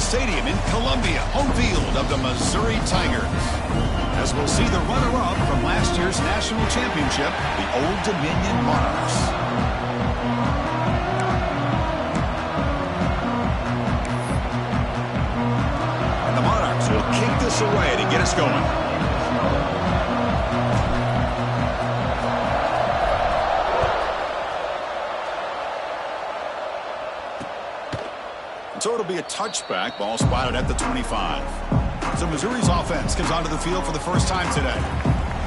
Stadium in Columbia, home field of the Missouri Tigers. As we'll see the runner-up from last year's national championship, the Old Dominion Monarchs. And the Monarchs will kick this away to get us going. So it'll be a touchback. Ball spotted at the 25. So Missouri's offense comes onto the field for the first time today.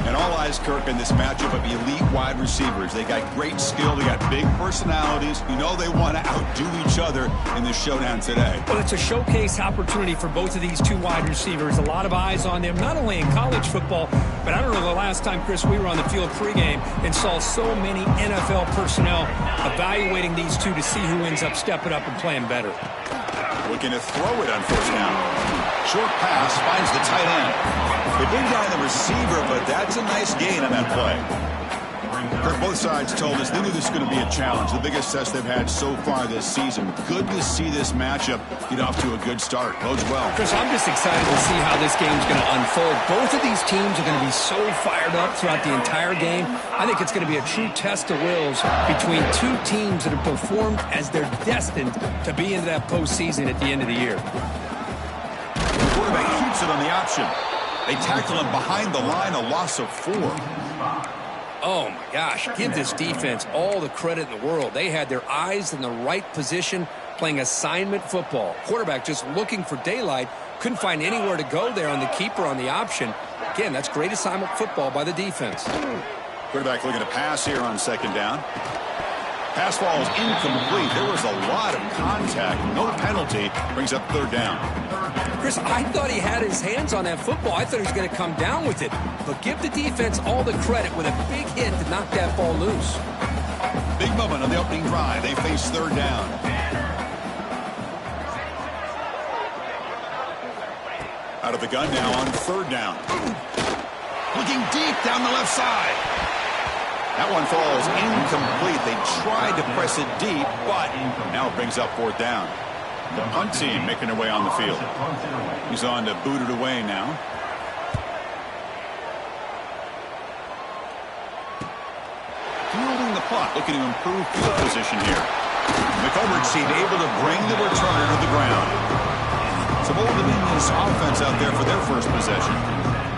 And all eyes, Kirk, in this matchup of elite wide receivers. They got great skill. They got big personalities. You know they want to outdo each other in this showdown today. Well, it's a showcase opportunity for both of these two wide receivers. A lot of eyes on them, not only in college football, but I don't know the last time, Chris, we were on the field pregame and saw so many NFL personnel evaluating these two to see who ends up stepping up and playing better. Looking to throw it on first down. Short pass finds the tight end. They bring down the receiver, but that's a nice gain on that play. Kirk, both sides told us they knew this was going to be a challenge. The biggest test they've had so far this season. Good to see this matchup get off to a good start. Bodes well. Chris, I'm just excited to see how this game's going to unfold. Both of these teams are going to be so fired up throughout the entire game. I think it's going to be a true test of wills between two teams that have performed as they're destined to be into that postseason at the end of the year. The quarterback shoots it on the option. They tackle him behind the line, a loss of 4. Oh, my gosh. Give this defense all the credit in the world. They had their eyes in the right position playing assignment football. Quarterback just looking for daylight. Couldn't find anywhere to go there on the keeper on the option. Again, that's great assignment football by the defense. Quarterback looking to pass here on second down. Pass falls incomplete. There was a lot of contact. No penalty. Brings up third down. Chris, I thought he had his hands on that football. I thought he was going to come down with it. But give the defense all the credit with a big hit to knock that ball loose. Big moment on the opening drive. They face third down. Out of the gun now on third down. Looking deep down the left side. That one falls incomplete. They tried to press it deep, but now it brings up fourth down. The punt team making their way on the field. He's on to boot it away now. Fielding the punt, looking to improve field position here. McCovert team able to bring the returner to the ground. Some Old Dominion's offense out there for their first possession.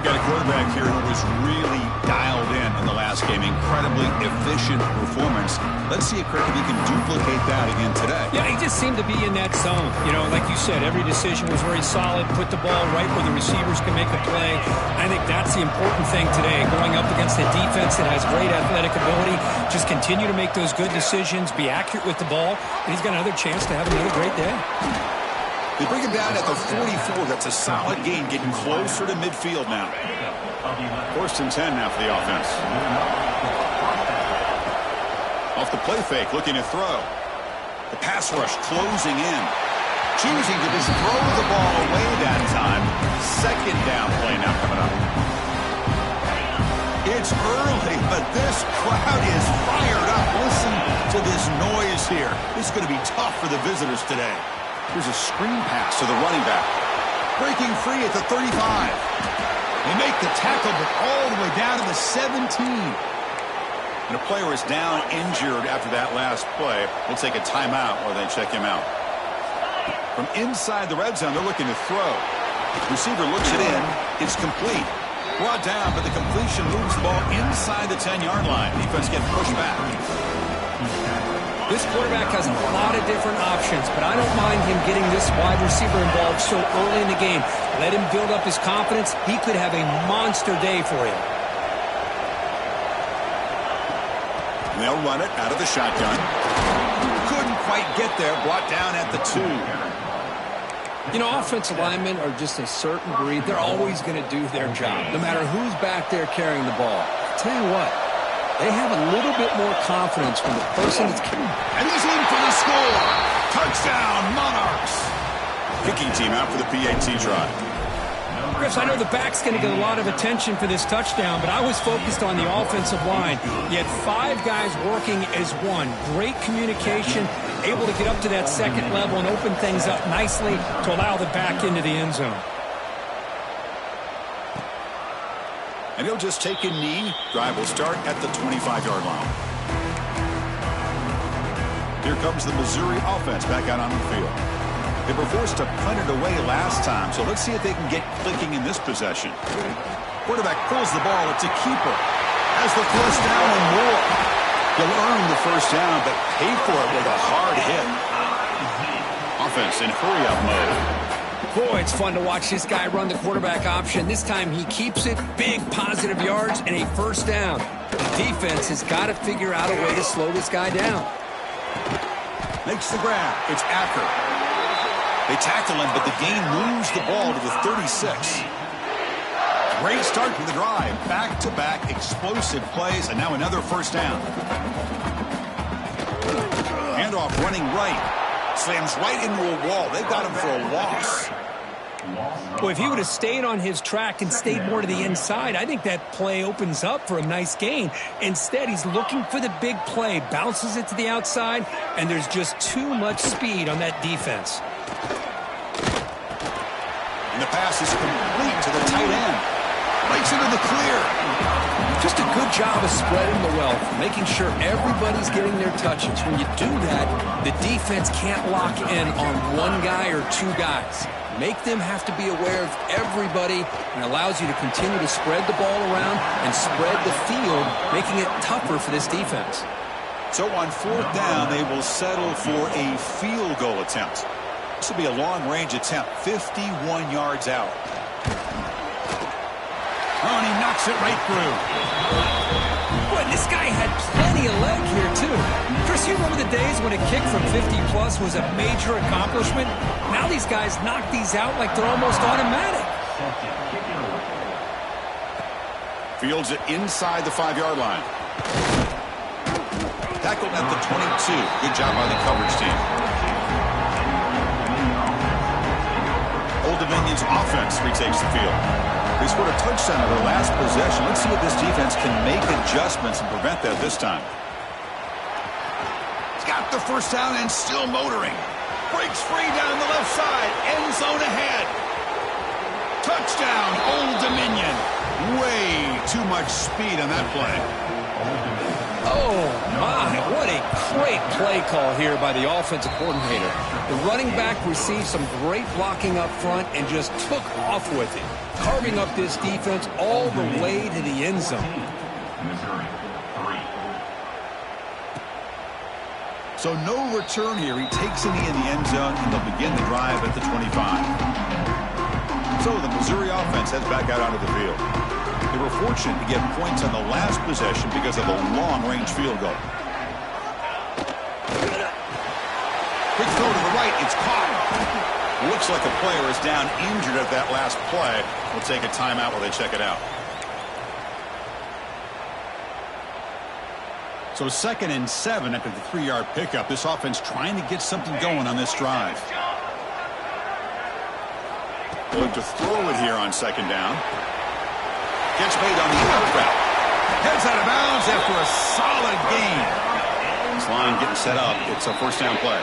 Got a quarterback here who was really dialed in the last game. Incredibly efficient performance. Let's see if Kirk, if he can duplicate that again today. Yeah, he just seemed to be in that zone. You know, like you said, every decision was very solid. Put the ball right where the receivers can make a play. I think that's the important thing today. Going up against a defense that has great athletic ability. Just continue to make those good decisions. Be accurate with the ball. And he's got another chance to have another great day. They bring him down at the 44. That's a solid gain, getting closer to midfield now. First and 10 now for the offense. Off the play fake, looking to throw. The pass rush closing in. Choosing to just throw the ball away that time. Second down play now coming up. It's early, but this crowd is fired up. Listen to this noise here. This is going to be tough for the visitors today. Here's a screen pass to the running back. Breaking free at the 35. They make the tackle, but all the way down to the 17. And a player is down injured after that last play. We'll take a timeout while they check him out. From inside the red zone, they're looking to throw. Receiver looks it in. It's complete. Brought down, but the completion moves the ball inside the 10-yard line. Defense getting pushed back. This quarterback has a lot of different options, but I don't mind him getting this wide receiver involved so early in the game. Let him build up his confidence. He could have a monster day for him. They'll run it out of the shotgun. Couldn't quite get there. Brought down at the 2. You know, offensive linemen are just a certain breed. They're always going to do their job, no matter who's back there carrying the ball. I'll tell you what. They have a little bit more confidence when the person that's carrying. And he's in for the score. Touchdown, Monarchs. Kicking team out for the PAT try. Chris, I know the back's going to get a lot of attention for this touchdown, but I was focused on the offensive line. You had 5 guys working as one. Great communication. able to get up to that second level and open things up nicely to allow the back into the end zone. And he'll just take a knee. Drive will start at the 25-yard line. Here comes the Missouri offense back out on the field. They were forced to punt it away last time, so let's see if they can get clicking in this possession. Quarterback pulls the ball. It's a keeper. Has the first down and more. He'll earn the first down, but pay for it with a hard hit. Offense in hurry-up mode. Boy, it's fun to watch this guy run the quarterback option. This time he keeps it, big positive yards, and a first down. The defense has got to figure out a way to slow this guy down. Makes the grab. It's Acker. They tackle him, but the gain moves the ball to the 36. Great start to the drive. Back-to-back explosive plays, and now another first down. Handoff running right. Slams right into a wall. They got him for a loss. Well, if he would have stayed on his track and stayed more to the inside, I think that play opens up for a nice gain. Instead, he's looking for the big play, bounces it to the outside, and there's just too much speed on that defense. And the pass is complete to the tight end. Breaks into the clear. Just a good job of spreading the wealth, making sure everybody's getting their touches. When you do that, the defense can't lock in on one guy or two guys. Make them have to be aware of everybody, and allows you to continue to spread the ball around and spread the field, making it tougher for this defense. So on fourth down, they will settle for a field goal attempt. This will be a long-range attempt, 51 yards out. Oh, and he knocks it right through. Boy, this guy had plenty of leg here, too. Chris, you remember the days when a kick from 50-plus was a major accomplishment? Now these guys knock these out like they're almost automatic. Fields it inside the 5-yard line. Tackled at the 22. Good job by the coverage team. Old Dominion's offense retakes the field. They scored a touchdown on their last possession. Let's see if this defense can make adjustments and prevent that this time. He's got the first down and still motoring. Breaks free down the left side. End zone ahead. Touchdown, Old Dominion. Way too much speed on that play. Oh, my, what a great play call here by the offensive coordinator. The running back received some great blocking up front and just took off with it, carving up this defense all the way to the end zone. So no return here. He takes a knee in the end zone, and they'll begin the drive at the 25. So the Missouri offense heads back out onto the field. They were fortunate to get points on the last possession because of a long-range field goal. Quick throw to the right. It's caught. Looks like a player is down injured at that last play. We'll take a timeout while they check it out. So 2nd and 7 after the 3-yard pickup. This offense trying to get something going on this drive. They'll look to throw it here on 2nd down. Gets made on the out route. Heads out of bounds after a solid gain. This line getting set up. It's a first down play.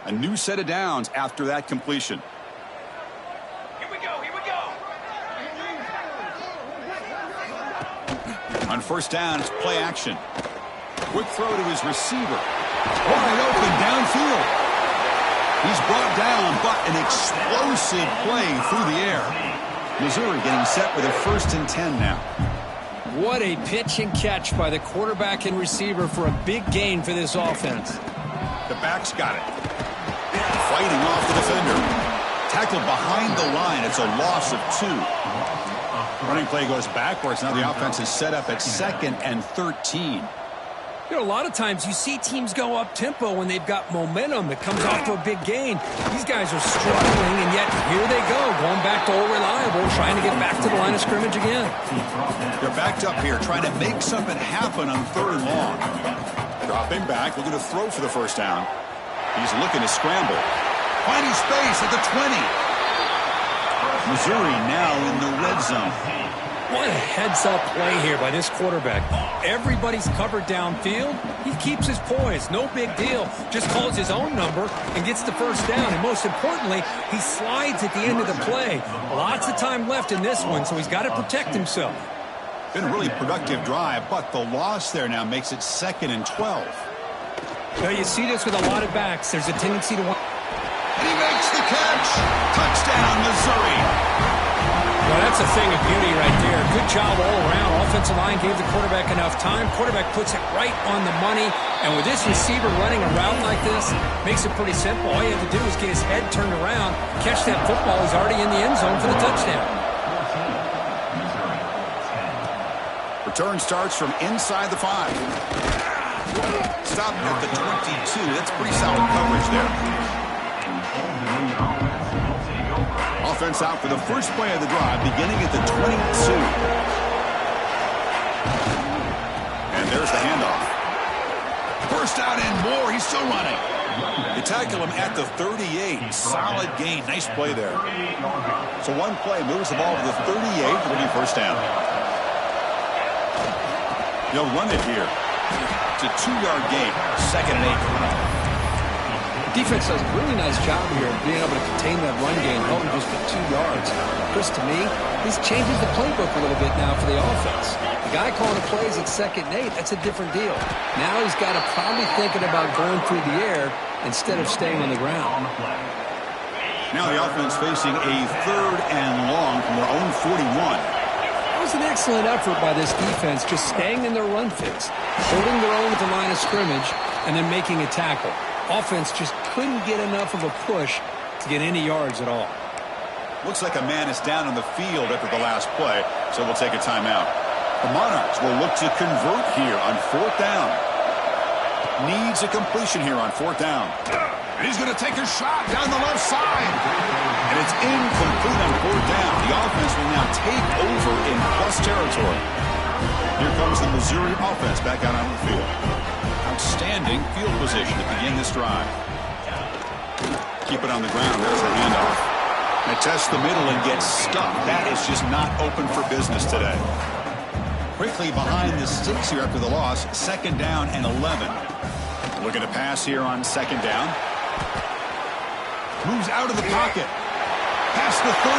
A new set of downs after that completion. Here we go, here we go. On first down, it's play action. Quick throw to his receiver. Wide open downfield. He's brought down, but an explosive play through the air. Missouri getting set with a 1st and 10 now. What a pitch and catch by the quarterback and receiver for a big gain for this offense. The back's got it. Fighting off the defender. Tackled behind the line. It's a loss of 2. Running play goes backwards. Now the offense is set up at 2nd and 13. You know, a lot of times you see teams go up-tempo when they've got momentum that comes off to a big gain. These guys are struggling, and yet here they go, going back to Old Reliable, trying to get back to the line of scrimmage again. They're backed up here, trying to make something happen on 3rd and long. Dropping back, looking to throw for the first down. He's looking to scramble. Finding space at the 20. Missouri now in the red zone. What a heads-up play here by this quarterback. Everybody's covered downfield. He keeps his poise. No big deal. Just calls his own number and gets the first down. And most importantly, he slides at the end of the play. Lots of time left in this one, so he's got to protect himself. Been a really productive drive, but the loss there now makes it 2nd and 12. Well, you see this with a lot of backs. There's a tendency to want... And he makes the catch. Touchdown, Missouri. Well, that's a thing of beauty right there. Good job all around. Offensive line gave the quarterback enough time. Quarterback puts it right on the money. And with this receiver running a route like this, makes it pretty simple. All you have to do is get his head turned around, catch that football. He's already in the end zone for the touchdown. Return starts from inside the 5. Stopped at the 22. That's pretty solid coverage there. Offense out for the first play of the drive, beginning at the 22. And there's the handoff. First out and more. He's still running. They tackle him at the 38. Solid gain. Nice play there. So one play moves the ball to the 38. It'll be first down. They'll run it here. It's a 2-yard gain. 2nd and 8. Defense does a really nice job here of being able to contain that run game, held him just for 2 yards. Chris, to me, this changes the playbook a little bit now for the offense. The guy calling the plays at 2nd and 8, that's a different deal. Now he's got to probably thinking about going through the air instead of staying on the ground. Now the offense facing a 3rd and long from their own 41. That was an excellent effort by this defense, just staying in their run fix, holding their own at the line of scrimmage, and then making a tackle. Offense just couldn't get enough of a push to get any yards at all. Looks like a man is down on the field after the last play, so we'll take a timeout. The Monarchs will look to convert here on 4th down. Needs a completion here on 4th down. And he's going to take a shot down the left side. And it's incomplete on 4th down. The offense will now take over in plus territory. Here comes the Missouri offense back out on the field. Outstanding field position to begin this drive. Keep it on the ground. There's the handoff. They test the middle and get stuck. That is just not open for business today. Quickly behind the sticks here after the loss. 2nd down and 11. Looking to pass here on 2nd down. Moves out of the pocket. Past the 30.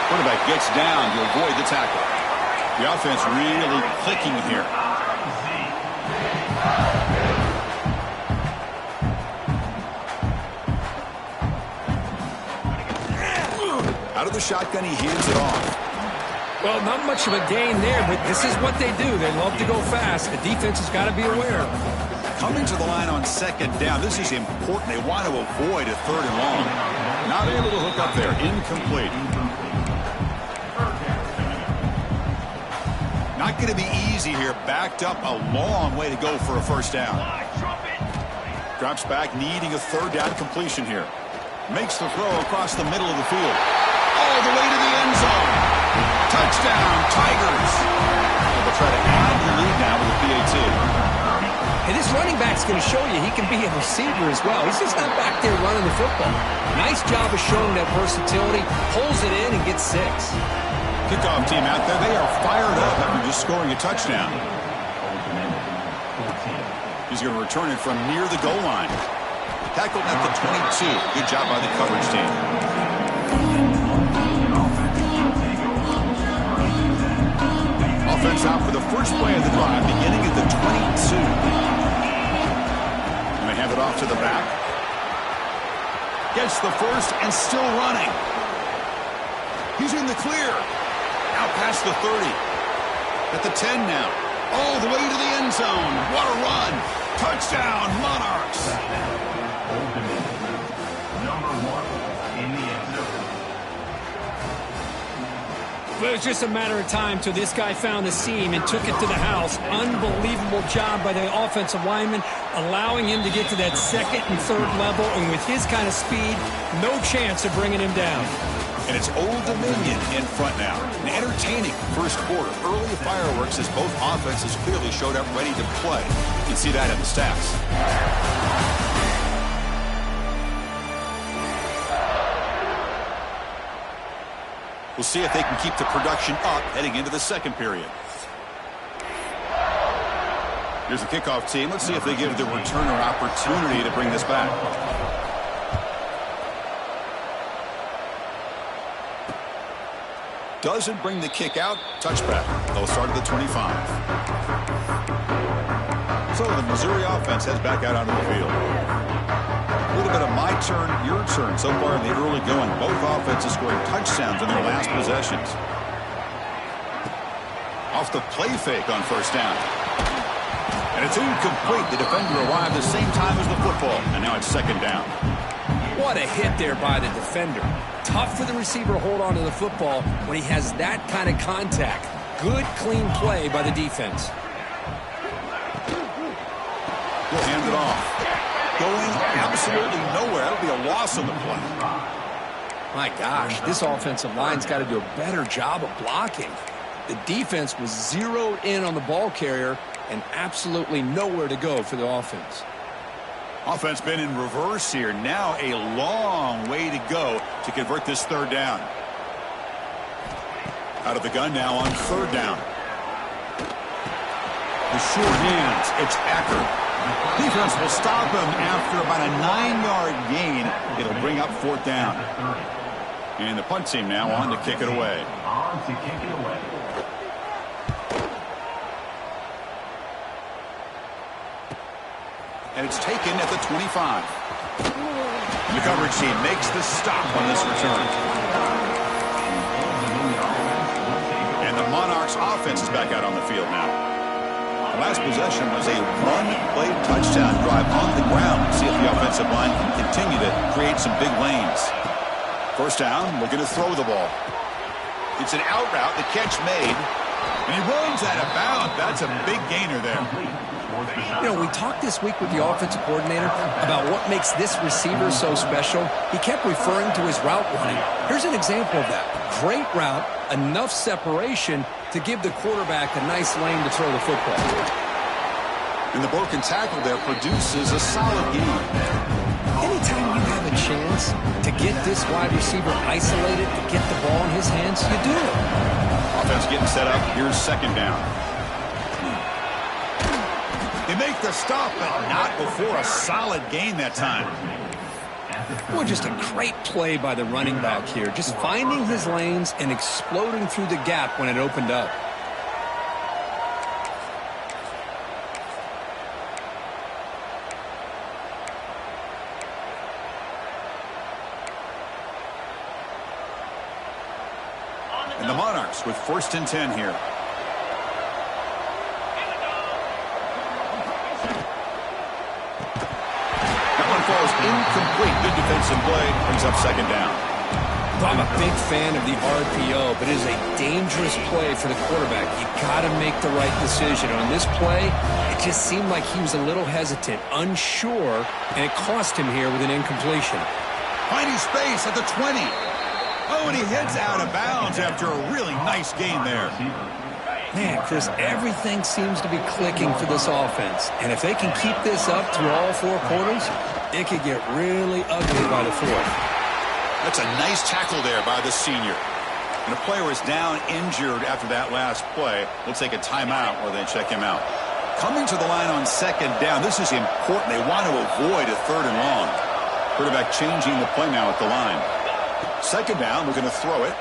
Quarterback gets down to avoid the tackle. The offense really clicking here. Out of the shotgun, he hands it off. Well, not much of a gain there, but this is what they do. They love to go fast. The defense has got to be aware. Coming to the line on 2nd down, this is important. They want to avoid a 3rd and long. Not able to hook up there. Incomplete. Not going to be easy here. Backed up a long way to go for a first down. Drops back, needing a 3rd down completion here. Makes the throw across the middle of the field. All the way to the end zone. Touchdown, Tigers. They'll try to add the lead now with the PAT. And this running back's going to show you he can be a receiver as well. He's just not back there running the football. Nice job of showing that versatility. Pulls it in and gets 6. Kickoff team out there. They are fired up after just scoring a touchdown. He's going to return it from near the goal line. Tackled at the 22. Good job by the coverage team. Offense out for the first play of the drive, beginning at the 22. And they hand it off to the back. Gets the first and still running. He's in the clear. Out past the 30. At the 10 now. All the way to the end zone. What a run. Touchdown, Monarchs. Well, it was just a matter of time till this guy found the seam and took it to the house. Unbelievable job by the offensive lineman, allowing him to get to that 2nd and 3rd level. And with his kind of speed, no chance of bringing him down. And it's Old Dominion in front now. An entertaining first quarter. Early fireworks as both offenses clearly showed up ready to play. You can see that in the stats. We'll see if they can keep the production up heading into the second period. Here's the kickoff team. Let's see if they give the returner opportunity to bring this back. Doesn't bring the kick out. Touchback. They'll start at the 25. So the Missouri offense heads back out onto the field. A little bit of my turn, your turn so far in the early going. Both offenses scoring touchdowns in their last possessions. Off the play fake on first down. And it's incomplete. The defender arrived the same time as the football. And now it's second down. What a hit there by the defender. Tough for the receiver to hold on to the football when he has that kind of contact. Good, clean play by the defense. We'll hand it off. Going absolutely nowhere. That'll be a loss on the play. My gosh, this offensive line's got to do a better job of blocking. The defense was zeroed in on the ball carrier and absolutely nowhere to go for the offense. Offense been in reverse here. Now a long way to go to convert this third down. Out of the gun now on third down. The short hands. It's Eckler. Defense will stop him after about a 9-yard gain. It'll bring up fourth down. And the punt team now on to kick it away. And it's taken at the 25. The coverage team makes the stop on this return. And the Monarchs offense is back out on the field now. The last possession was a one-play touchdown drive on the ground. See if the offensive line can continue to create some big lanes. First down, looking to throw the ball. It's an out route, the catch made. And he runs out of bounds. That's a big gainer there. You know, we talked this week with the offensive coordinator about what makes this receiver so special. He kept referring to his route running. Here's an example of that. Great route, enough separation to give the quarterback a nice lane to throw the football. And the broken tackle there produces a solid game. Anytime you have a chance to get this wide receiver isolated, to get the ball in his hands, you do it. Offense getting set up. Here's second down. They make the stop, but not before a solid gain that time. Well, just a great play by the running back here. Just finding his lanes and exploding through the gap when it opened up. And the Monarchs with 1st and 10 here. Falls incomplete. Good defensive play. Brings up second down. I'm a big fan of the RPO, but it is a dangerous play for the quarterback. You got to make the right decision. On this play, it just seemed like he was a little hesitant, unsure, and it cost him here with an incompletion. Finding space at the 20. Oh, and he heads out of bounds after a really nice gain there. Man, Chris, everything seems to be clicking for this offense. And if they can keep this up through all 4 quarters, it could get really ugly by the 4th. That's a nice tackle there by the senior. And a player is down injured after that last play. We'll take a timeout or they check him out. Coming to the line on second down, this is important. They want to avoid a 3rd and long. Quarterback changing the play now at the line. Second down, we're going to throw it.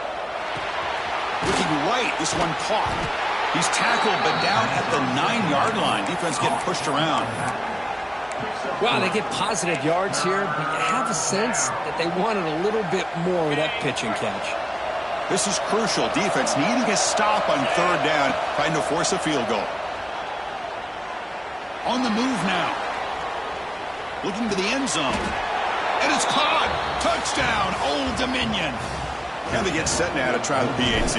Looking right, this one caught. He's tackled, but down at the 9-yard line. Defense getting pushed around. Well, they get positive yards here, but you have a sense that they wanted a little bit more with that pitch and catch. This is crucial. Defense needing a stop on 3rd down, trying to force a field goal. On the move now. Looking to the end zone. And it's caught. Touchdown, Old Dominion. And they get set now to try the PAT.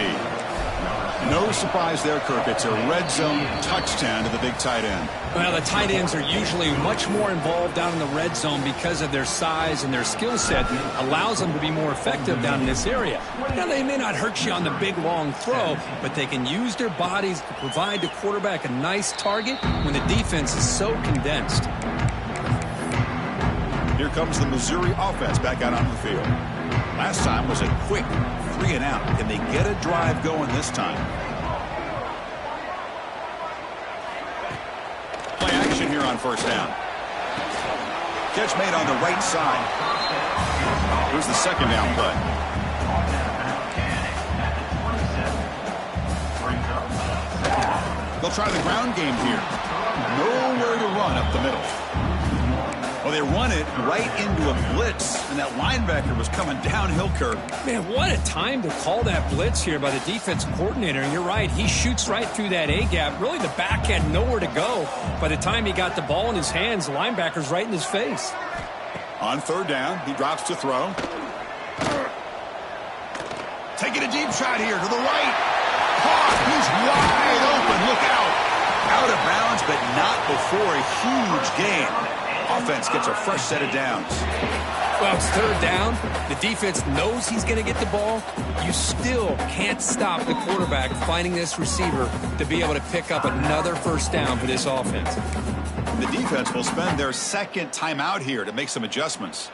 No surprise there, Kirk. It's a red zone touchdown to the big tight end. Well, the tight ends are usually much more involved down in the red zone because of their size and their skill set allows them to be more effective down in this area. Now, they may not hurt you on the big, long throw, but they can use their bodies to provide the quarterback a nice target when the defense is so condensed. Here comes the Missouri offense back out on the field. Last time was a quick 3 and out. Can they get a drive going this time? Play action here on first down. Catch made on the right side. Here's the second down play. They'll try the ground game here. Nowhere to run up the middle. Well, they run it right into a blitz, and that linebacker was coming downhill, Kirk. Man, what a time to call that blitz here by the defense coordinator. And you're right, he shoots right through that A-gap. Really, the back had nowhere to go. By the time he got the ball in his hands, the linebacker's right in his face. On third down, he drops to throw. Taking a deep shot here to the right. Caught. He's wide open. Look out. Out of bounds, but not before a huge gain. Offense gets a fresh set of downs. Well, it's third down. The defense knows he's going to get the ball. You still can't stop the quarterback finding this receiver to be able to pick up another first down for this offense. The defense will spend their second timeout here to make some adjustments.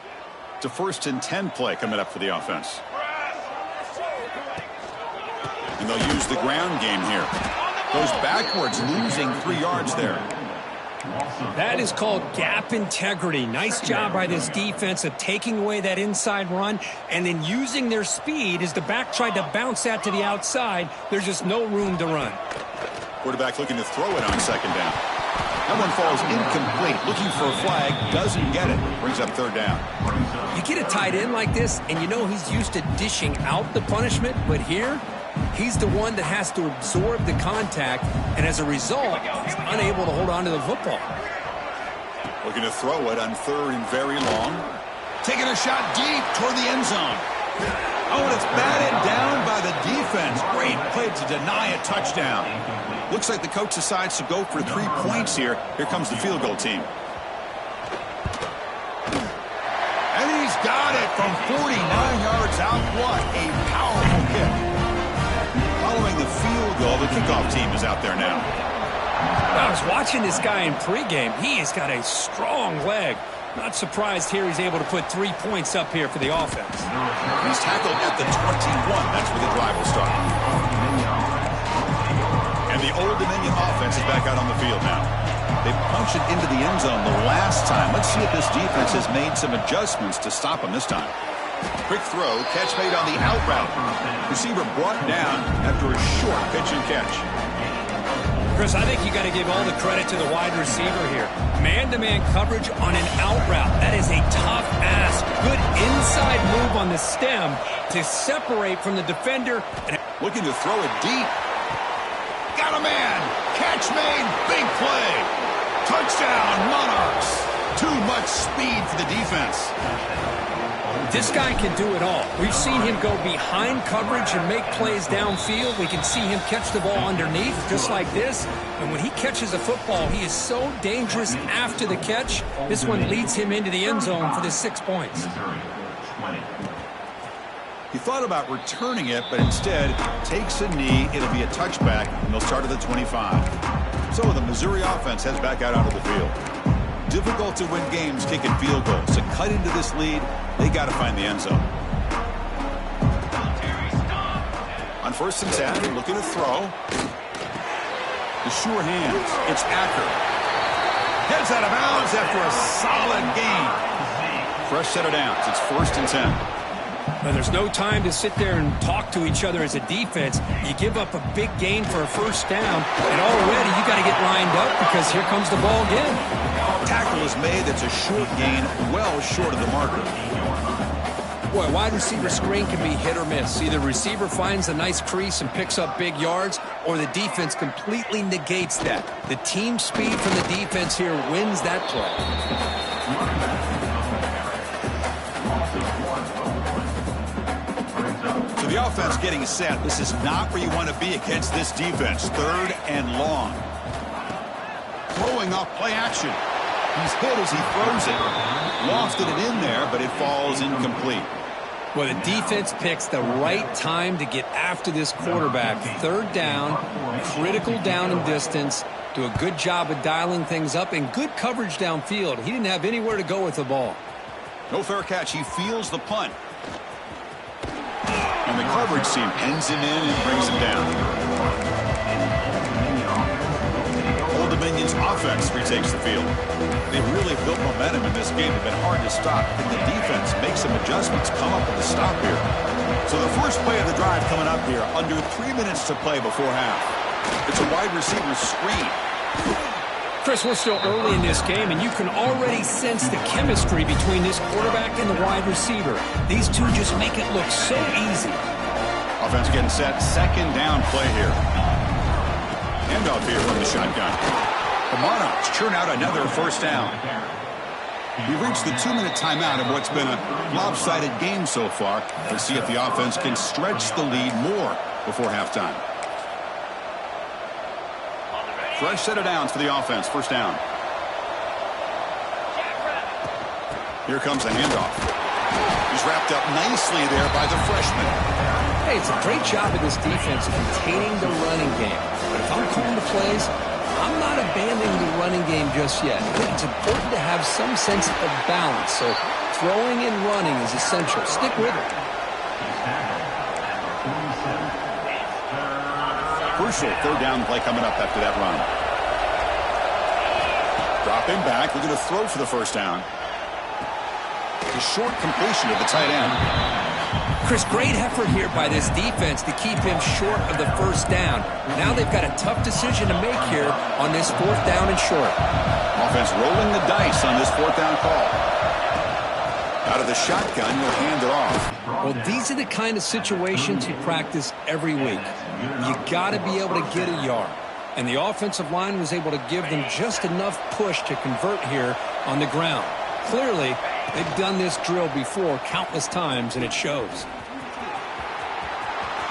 It's a 1st and 10 play coming up for the offense. And they'll use the ground game here. Goes backwards, losing 3 yards there. That is called gap integrity. Nice job by this defense of taking away that inside run and then using their speed as the back tried to bounce that to the outside. There's just no room to run. Quarterback looking to throw it on second down. That one falls incomplete. Looking for a flag, doesn't get it. Brings up third down. You get a tight end like this, and you know he's used to dishing out the punishment, but here, he's the one that has to absorb the contact, and as a result, he's unable to hold on to the football. Looking to throw it on third and very long. Taking a shot deep toward the end zone. Oh, and it's batted down by the defense. Great play to deny a touchdown. Looks like the coach decides to go for 3 points here. Here comes the field goal team. And he's got it from 49 yards out. What a powerful kick. Following the field goal, the kickoff team is out there now. I was watching this guy in pregame. He has got a strong leg. Not surprised here he's able to put 3 points up here for the offense. He's tackled at the 21. That's where the drive will start. And the Old Dominion offense is back out on the field now. They punched it into the end zone the last time. Let's see if this defense has made some adjustments to stop them this time. Quick throw, catch made on the out route. Receiver brought down after a short pitch and catch. Chris, I think you got to give all the credit to the wide receiver here. Man-to-man coverage on an out route. That is a tough ask. Good inside move on the stem to separate from the defender. Looking to throw it deep. Got a man. Catch made. Big play. Touchdown, Monarchs. Too much speed for the defense. This guy can do it all. We've seen him go behind coverage and make plays downfield. We can see him catch the ball underneath, just like this. And when he catches a football, he is so dangerous after the catch. This one leads him into the end zone for the 6 points. He thought about returning it, but instead takes a knee. It'll be a touchback, and they'll start at the 25. So the Missouri offense heads back out onto the field. Difficult to win games kicking field goals. To cut into this lead, they got to find the end zone. On 1st and 10, looking to throw. The sure hands. It's Acker. Heads out of bounds after a solid gain. Fresh set of downs. It's 1st and 10. Well, there's no time to sit there and talk to each other as a defense. You give up a big gain for a first down, and already you got to get lined up because here comes the ball again. Tackle is made. That's a short gain, well short of the marker. Boy, a wide receiver screen can be hit or miss. Either receiver finds a nice crease and picks up big yards, or the defense completely negates that. The team speed from the defense here wins that play. So the offense getting set. This is not where you want to be against this defense. 3rd and long. Throwing off play action. He's hit as he throws it. Lofted it in there, but it falls incomplete. Well, the defense picks the right time to get after this quarterback. 3rd down, critical down and distance. Do a good job of dialing things up and good coverage downfield. He didn't have anywhere to go with the ball. No fair catch. He feels the punt. And And the coverage team pins him in and brings him down. Old Dominion's offense retakes the field. They've really built momentum in this game. They've been hard to stop. And the defense makes some adjustments, come up with a stop here. So the first play of the drive coming up here, under 3 minutes to play before half. It's a wide receiver screen. Chris, we're still early in this game, and you can already sense the chemistry between this quarterback and the wide receiver. These two just make it look so easy. Offense getting set. Second down play here. Handoff here from the shotgun. The Monarchs churn out another first down. We've reached the 2-minute timeout of what's been a lopsided game so far. Let's see if the offense can stretch the lead more before halftime. Fresh set of downs for the offense. First down. Here comes the handoff. He's wrapped up nicely there by the freshman. Hey, it's a great job of this defense containing the running game. But if I'm calling the plays, I'm not abandoning the running game just yet. I think it's important to have some sense of balance. So throwing and running is essential. Stick with it. Crucial third down play coming up after that run. Dropping back, looking to throw for the first down. A short completion to the tight end. Chris, great effort here by this defense to keep him short of the first down. Now they've got a tough decision to make here on this fourth down and short. Offense rolling the dice on this fourth down call. Out of the shotgun, you'll hand it off. Well, these are the kind of situations you practice every week. You got to be able to get a yard. And the offensive line was able to give them just enough push to convert here on the ground. Clearly, they've done this drill before countless times, and it shows.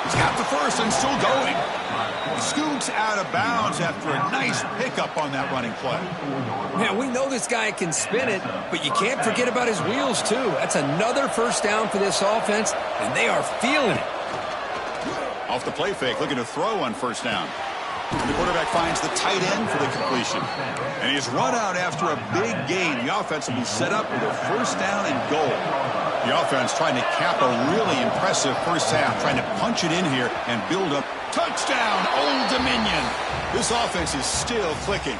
He's got the first and still going. Scoots out of bounds after a nice pickup on that running play. Man, we know this guy can spin it, but you can't forget about his wheels, too. That's another first down for this offense, and they are feeling it. Off the play fake, looking to throw on first down. The quarterback finds the tight end for the completion. And he's run out after a big gain. The offense will be set up with a first down and goal. The offense trying to cap a really impressive first half, trying to punch it in here and build up. Touchdown, Old Dominion. This offense is still clicking.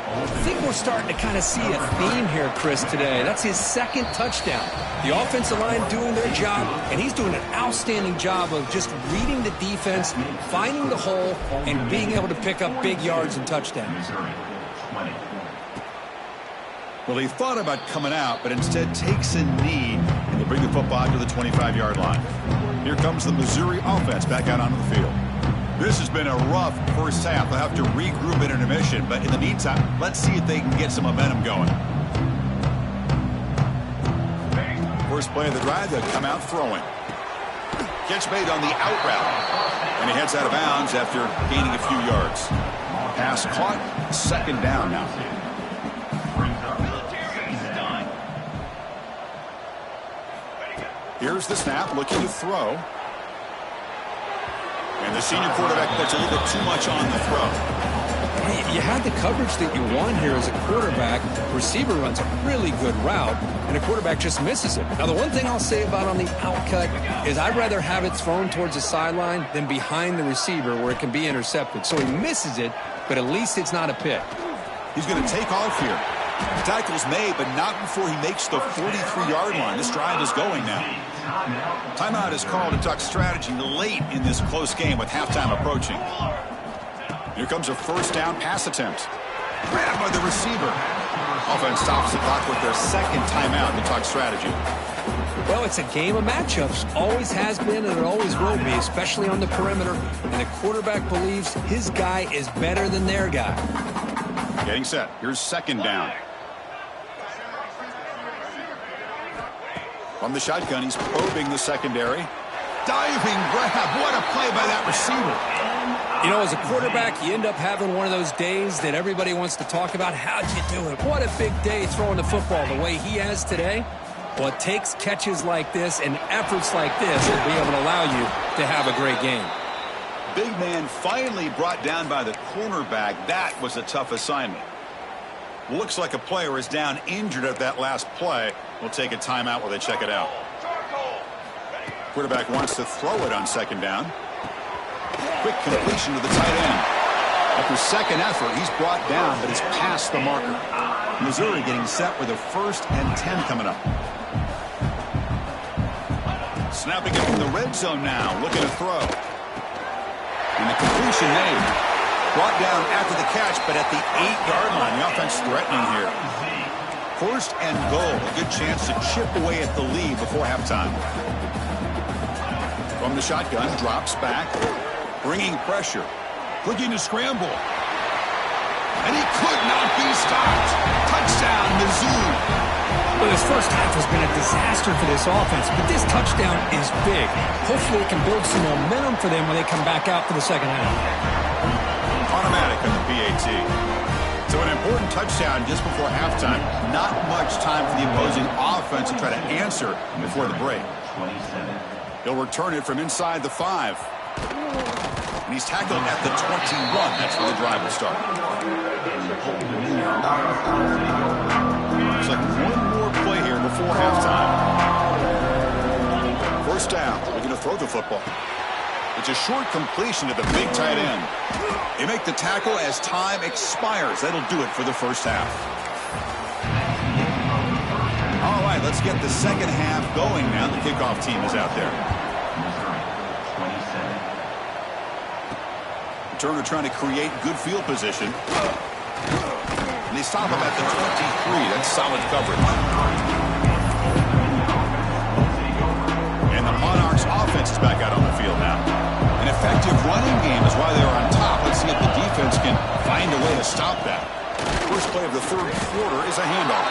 I think we're starting to kind of see a theme here, Chris, today. That's his second touchdown. The offensive line doing their job, and he's doing an outstanding job of just reading the defense, finding the hole, and being able to pick up big yards and touchdowns. Well, he thought about coming out, but instead takes a knee, and they bring the football to the 25-yard line. Here comes the Missouri offense back out onto the field. This has been a rough first half. They'll have to regroup in intermission, but in the meantime, let's see if they can get some momentum going. First play of the drive, they'll come out throwing. Catch made on the out route, and he heads out of bounds after gaining a few yards. Pass caught, second down now. Here's the snap, looking to throw. And the senior quarterback puts a little bit too much on the throw. You had the coverage that you want here as a quarterback. Receiver runs a really good route, and a quarterback just misses it. Now, the one thing I'll say about on the outcut is I'd rather have it thrown towards the sideline than behind the receiver where it can be intercepted. So he misses it, but at least it's not a pick. He's going to take off here. The tackle's made, but not before he makes the 43-yard line. This drive is going now. Timeout is called to Duck strategy late in this close game with halftime approaching. Here comes a first down pass attempt. Grabbed by the receiver. Offense stops the clock with their second timeout in the Duck strategy. Well, it's a game of matchups. Always has been and it always will be, especially on the perimeter. And the quarterback believes his guy is better than their guy. Getting set. Here's second down. From the shotgun, he's probing the secondary. Diving grab. What a play by that receiver. You know, as a quarterback, you end up having one of those days that everybody wants to talk about. How'd you do it? What a big day throwing the football the way he has today. Well, it takes catches like this and efforts like this to be able to allow you to have a great game. Big man finally brought down by the cornerback. That was a tough assignment. Looks like a player is down injured at that last play. We'll take a timeout while they check it out. Quarterback wants to throw it on second down. Quick completion to the tight end. After second effort, he's brought down, but it's past the marker. Missouri getting set with a 1st and 10 coming up. Snapping it from the red zone now, looking to throw. And the completion made. Brought down after the catch, but at the 8-yard line. The offense threatening here. 1st and goal. A good chance to chip away at the lead before halftime. From the shotgun, drops back. Bringing pressure. Looking to scramble. And he could not be stopped. Touchdown, Mizzou. Well, this first half has been a disaster for this offense, but this touchdown is big. Hopefully it can build some momentum for them when they come back out for the second half. Automatic on the PAT. So an important touchdown just before halftime. Not much time for the opposing offense to try to answer before the break. He'll return it from inside the 5. And he's tackled at the 21. That's where the drive will start. Looks like one more play here before halftime. 1st down. We're going to throw the football. It's a short completion to the big tight end. They make the tackle as time expires. That'll do it for the first half. All right, let's get the second half going now. The kickoff team is out there. Turner trying to create good field position. And they stop him at the 23. That's solid coverage. And the Monarchs offense is back out on the field now. An effective running game is why they're on top. Let's see if the defense can find a way to stop that. First play of the 3rd quarter is a handoff.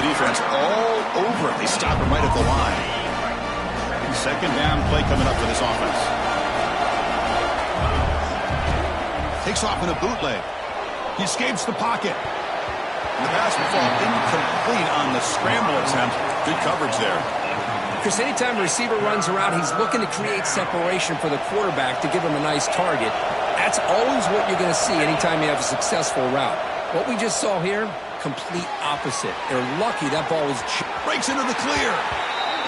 The defense all over it. They stop him right at the line. Second down play coming up for this offense. Takes off in a bootleg. He escapes the pocket. And the pass will fall incomplete on the scramble attempt. Good coverage there. Chris, anytime a receiver runs around, he's looking to create separation for the quarterback to give him a nice target. That's always what you're going to see anytime you have a successful route. What we just saw here, complete opposite. They're lucky that ball was... Breaks into the clear.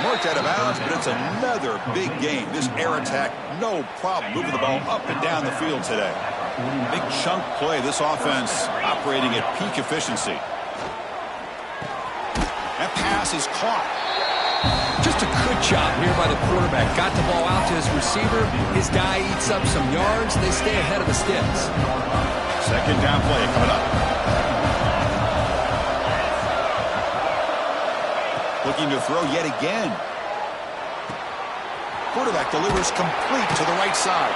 Marked out of bounds, but it's another big game. This air attack, no problem moving the ball up and down the field today. Big chunk play. This offense operating at peak efficiency. That pass is caught. Just a good job here by the quarterback. Got the ball out to his receiver. His guy eats up some yards. They stay ahead of the sticks. Second down play coming up. Looking to throw yet again. Quarterback delivers complete to the right side.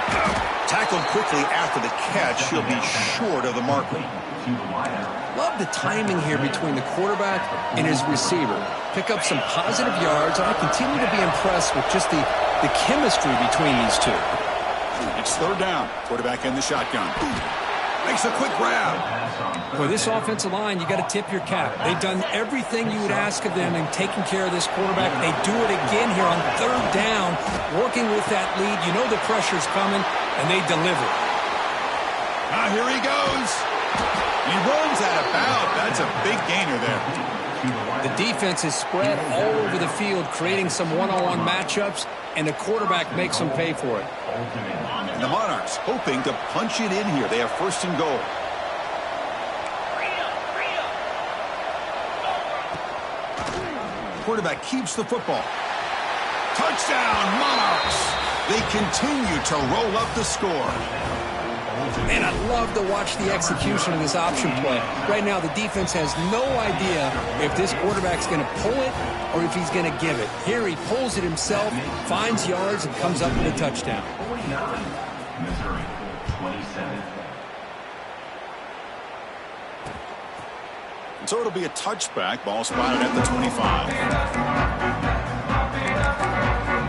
Tackled quickly after the catch. He'll be short of the marker. Love the timing here between the quarterback and his receiver. Pick up some positive yards, and I continue to be impressed with just the chemistry between these two. It's 3rd down. Quarterback in the shotgun. Makes a quick grab. For this offensive line, you got to tip your cap. They've done everything you would ask of them in taking care of this quarterback. They do it again here on 3rd down, working with that lead. You know the pressure's coming, and they deliver. Now here he goes. He runs out of bounds. That's a big gainer there. The defense is spread all over the field, creating some one-on-one matchups, and the quarterback makes them pay for it. And the Monarchs hoping to punch it in here. They have 1st and goal. Quarterback keeps the football. Touchdown, Monarchs! They continue to roll up the score. And I love to watch the execution of this option play. Right now, the defense has no idea if this quarterback's going to pull it or if he's going to give it. Here he pulls it himself, finds yards, and comes up with a touchdown. Missouri, 27. So it'll be a touchback. Ball spotted at the 25.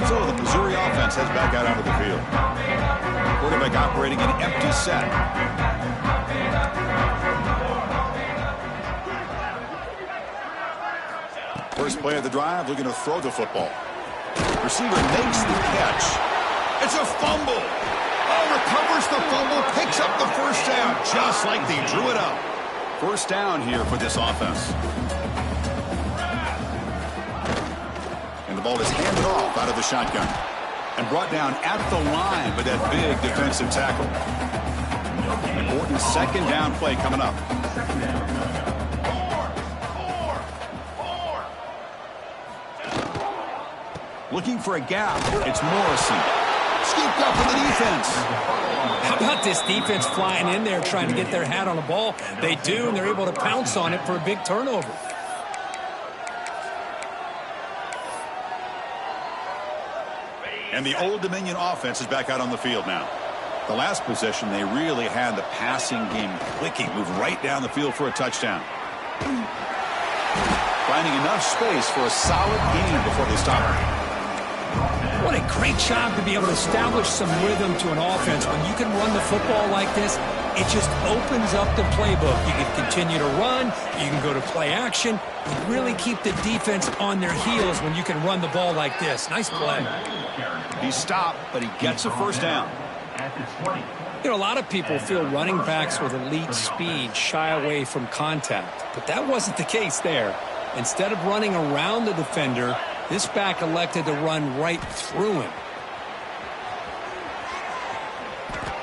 So the Missouri offense heads back out onto the field. Quarterback operating an empty set. First play of the drive, looking to throw the football. Receiver makes the catch. It's a fumble. Oh, recovers the fumble, picks up the 1st down, just like they drew it up. 1st down here for this offense. And the ball is handed off out of the shotgun and brought down at the line with that big defensive tackle. An important second down play coming up. Looking for a gap. It's Morrison. Scooped up with the defense. How about this defense flying in there trying to get their hat on the ball? They do, and they're able to pounce on it for a big turnover. And the Old Dominion offense is back out on the field now. The last possession, they really had the passing game clicking. Moved right down the field for a touchdown. Finding enough space for a solid gain before they stop. What a great job to be able to establish some rhythm to an offense. When you can run the football like this, it just opens up the playbook. You can continue to run. You can go to play action. You really keep the defense on their heels when you can run the ball like this. Nice play. He stopped, but he gets a first down. You know, a lot of people feel running backs with elite speed shy away from contact, but that wasn't the case there. Instead of running around the defender, this back elected to run right through him.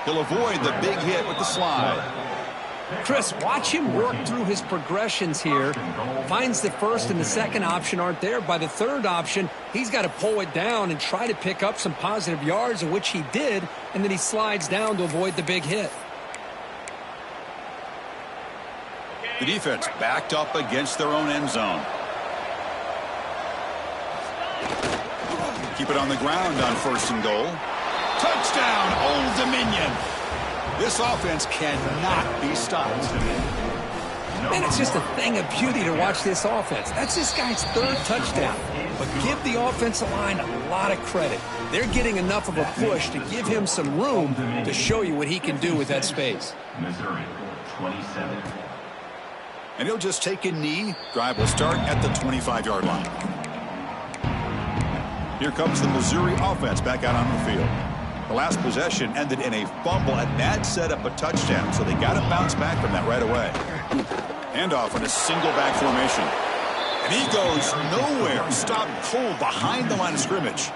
He'll avoid the big hit with the slide. Chris, watch him work through his progressions here. Finds the first and the second option aren't there. By the third option, he's got to pull it down and try to pick up some positive yards, which he did, and then he slides down to avoid the big hit. The defense backed up against their own end zone. Keep it on the ground on 1st and goal. Touchdown, Old Dominion. This offense cannot be stopped. Man, it's just a thing of beauty to watch this offense. That's this guy's 3rd touchdown. But give the offensive line a lot of credit. They're getting enough of a push to give him some room to show you what he can do with that space. Missouri, 27. And he'll just take a knee. Drive will start at the 25-yard line. Here comes the Missouri offense back out on the field. The last possession ended in a fumble, and that set up a touchdown, so they got to bounce back from that right away. Handoff in a single back formation. And he goes nowhere. Stopped cold behind the line of scrimmage.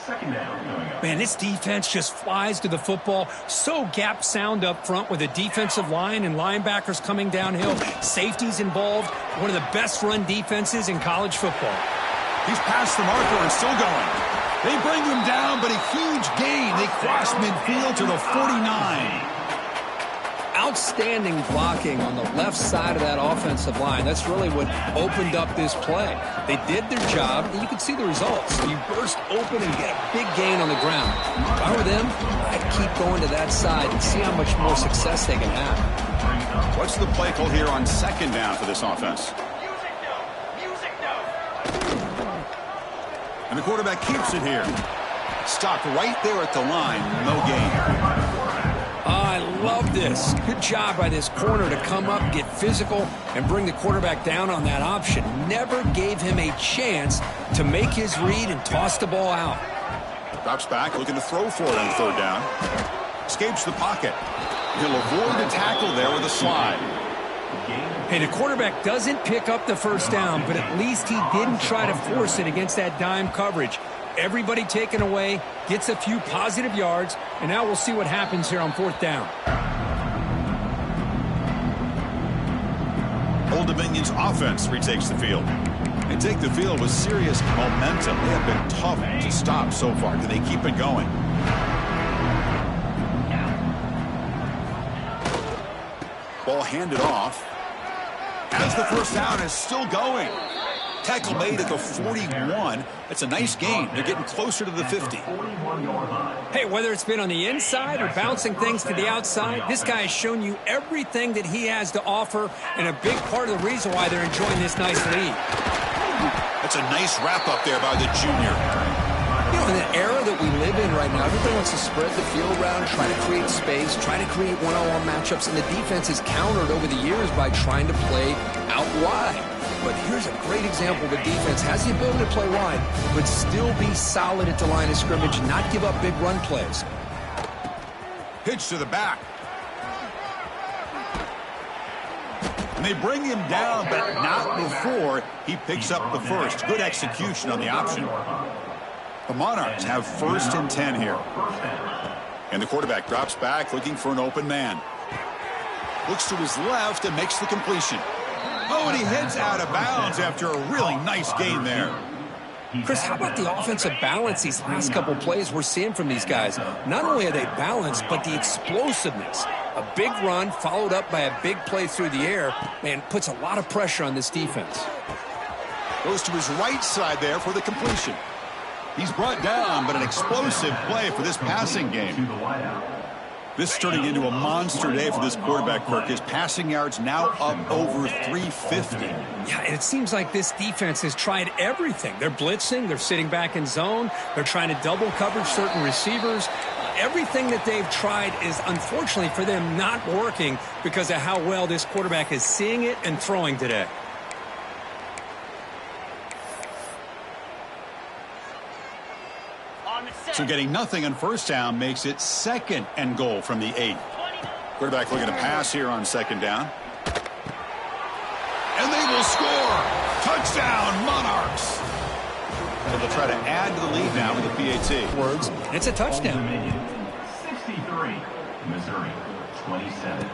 Second down coming up. Man, this defense just flies to the football. So gap sound up front with a defensive line and linebackers coming downhill. Safeties involved. One of the best run defenses in college football. He's past the marker and still going. They bring him down, but a huge gain. They cross midfield to the 49. Outstanding blocking on the left side of that offensive line. That's really what opened up this play. They did their job, and you can see the results. You burst open and get a big gain on the ground. If I were them, I'd keep going to that side and see how much more success they can have. What's the play call here on 2nd down for this offense? And the quarterback keeps it here. Stopped right there at the line. No gain. I love this. Good job by this corner to come up, get physical, and bring the quarterback down on that option. Never gave him a chance to make his read and toss the ball out. Drops back, looking to throw for it on 3rd down. Escapes the pocket. He'll avoid the tackle there with a slide. Hey, the quarterback doesn't pick up the first down, but at least he didn't try to force it against that dime coverage. Everybody taken away, gets a few positive yards, and now we'll see what happens here on 4th down. Old Dominion's offense retakes the field. They take the field with serious momentum. They have been tough to stop so far. Can they keep it going? Ball handed off. As the first down is still going. Tackle made at the 41. That's a nice gain. They're getting closer to the 50. Hey, whether it's been on the inside or bouncing things to the outside, this guy has shown you everything that he has to offer, and a big part of the reason why they're enjoying this nice lead. That's a nice wrap-up there by the junior. You know, in the era that we live in right now, everybody wants to spread the field around, try to create space, try to create one-on-one matchups, and the defense is countered over the years by trying to play out wide. But here's a great example of a defense has the ability to play wide, but still be solid at the line of scrimmage and not give up big run plays. Pitch to the back. And they bring him down, but not before he picks up the first. Good execution on the option. The Monarchs have 1st and 10 here. And the quarterback drops back looking for an open man. Looks to his left and makes the completion. Oh, and he heads out of bounds after a really nice gain there. Chris, how about the offensive balance these last couple plays we're seeing from these guys? Not only are they balanced, but the explosiveness. A big run followed up by a big play through the air, man, puts a lot of pressure on this defense. Goes to his right side there for the completion. He's brought down, but an explosive play for this passing game. This is turning into a monster day for this quarterback, Kirk. His passing yards now up over 350. Yeah, and it seems like this defense has tried everything. They're blitzing. They're sitting back in zone. They're trying to double coverage certain receivers. Everything that they've tried is, unfortunately for them, not working because of how well this quarterback is seeing it and throwing today. So getting nothing on first down makes it 2nd and goal from the 8. Quarterback looking to pass here on 2nd down. And they will score. Touchdown, Monarchs. So they'll try to add to the lead now with the PAT. Words. It's a touchdown. 63, Missouri, 27.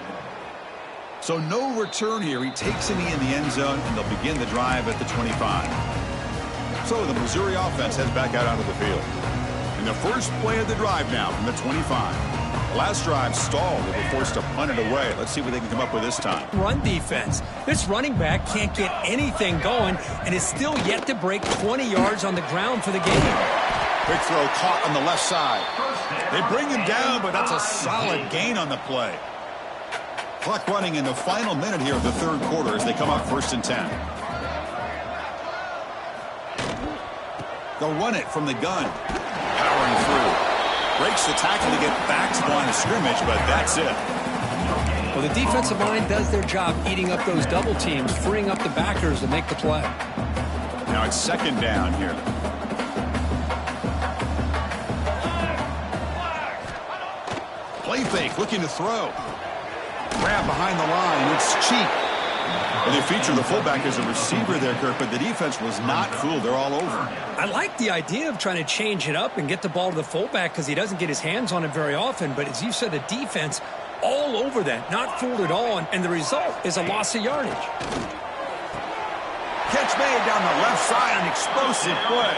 So no return here. He takes it in the end zone, and they'll begin the drive at the 25. So the Missouri offense heads back out onto the field. And the first play of the drive now from the 25. The last drive stalled. They were forced to punt it away. Let's see what they can come up with this time. Run defense. This running back can't get anything going and is still yet to break 20 yards on the ground for the game. Big throw caught on the left side. They bring him down, but that's a solid gain on the play. Clock running in the final minute here of the 3rd quarter as they come up 1st and 10. They'll run it from the gun. Powering through. Breaks the tackle to get back to the line of scrimmage, but that's it. Well, the defensive line does their job eating up those double teams, freeing up the backers to make the play. Now it's 2nd down here. Play fake, looking to throw. Grab behind the line. It's cheap. Well, they feature the fullback as a receiver there, Kirk, but the defense was not fooled. They're all over. I like the idea of trying to change it up and get the ball to the fullback because he doesn't get his hands on it very often. But as you said, the defense all over that, not fooled at all, and the result is a loss of yardage. Catch made down the left side, an explosive play.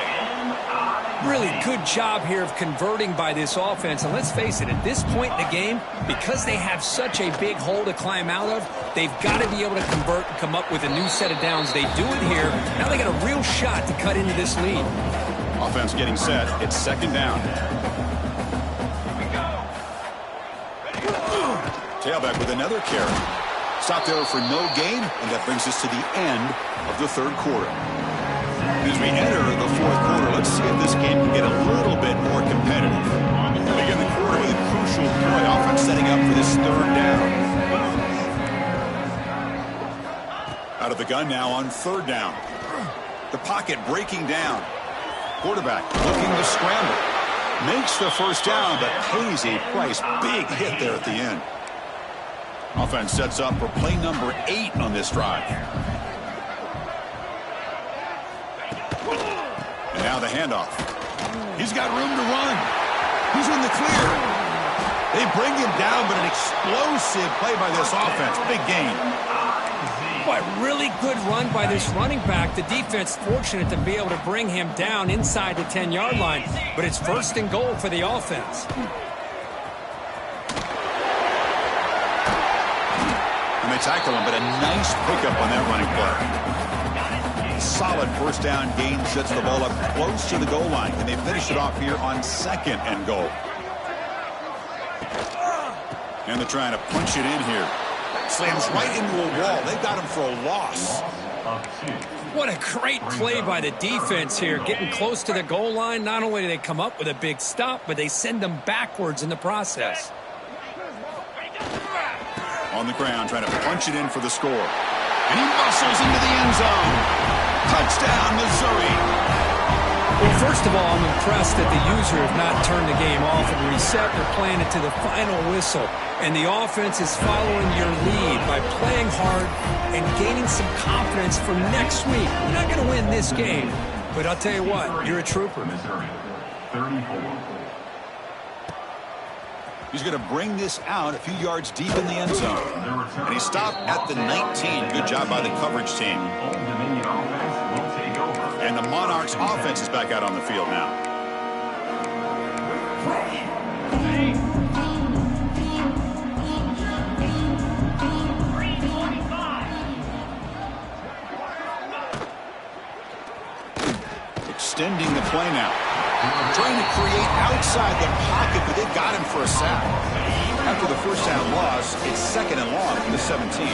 Really good job here of converting by this offense. And let's face it, at this point in the game, because they have such a big hole to climb out of, they've got to be able to convert and come up with a new set of downs. They do it here. Now they got a real shot to cut into this lead. Offense getting set. It's 2nd down. Tailback with another carry. Stop there for no gain, and that brings us to the end of the 3rd quarter. As we enter the 4th quarter, let's see if this game can get a little bit more competitive. We begin the quarter with a crucial play. Offense setting up for this 3rd down. Out of the gun now on 3rd down. The pocket breaking down. Quarterback looking to scramble. Makes the 1st down, but pays a price. Big hit there at the end. Offense sets up for play number 8 on this drive. And now the handoff. He's got room to run. He's in the clear. They bring him down, but an explosive play by this offense. Big gain. Boy, really good run by this running back. The defense fortunate to be able to bring him down inside the 10-yard line, but it's 1st and goal for the offense. And they tackle him, but a nice pickup on that running play. Solid 1st down gain, sets the ball up close to the goal line, and they finish it off here on 2nd and goal. And they're trying to punch it in here. Slams right into a wall. They've got him for a loss. What a great play by the defense here. Getting close to the goal line, not only do they come up with a big stop, but they send them backwards in the process. On the ground, trying to punch it in for the score. And he muscles into the end zone. Touchdown, Missouri. Well, first of all, I'm impressed that the user has not turned the game off and reset. They're playing it to the final whistle. And the offense is following your lead by playing hard and gaining some confidence for next week. You're not going to win this game, but I'll tell you what, you're a trooper. Missouri, 34. He's going to bring this out a few yards deep in the end zone. And he stopped at the 19. Good job by the coverage team. Old Dominion offense will take over. And the Monarchs offense is back out on the field now. Extending the play now. Trying to create outside the pocket, but they got him for a sack. After the first down loss, it's 2nd and long from the 17.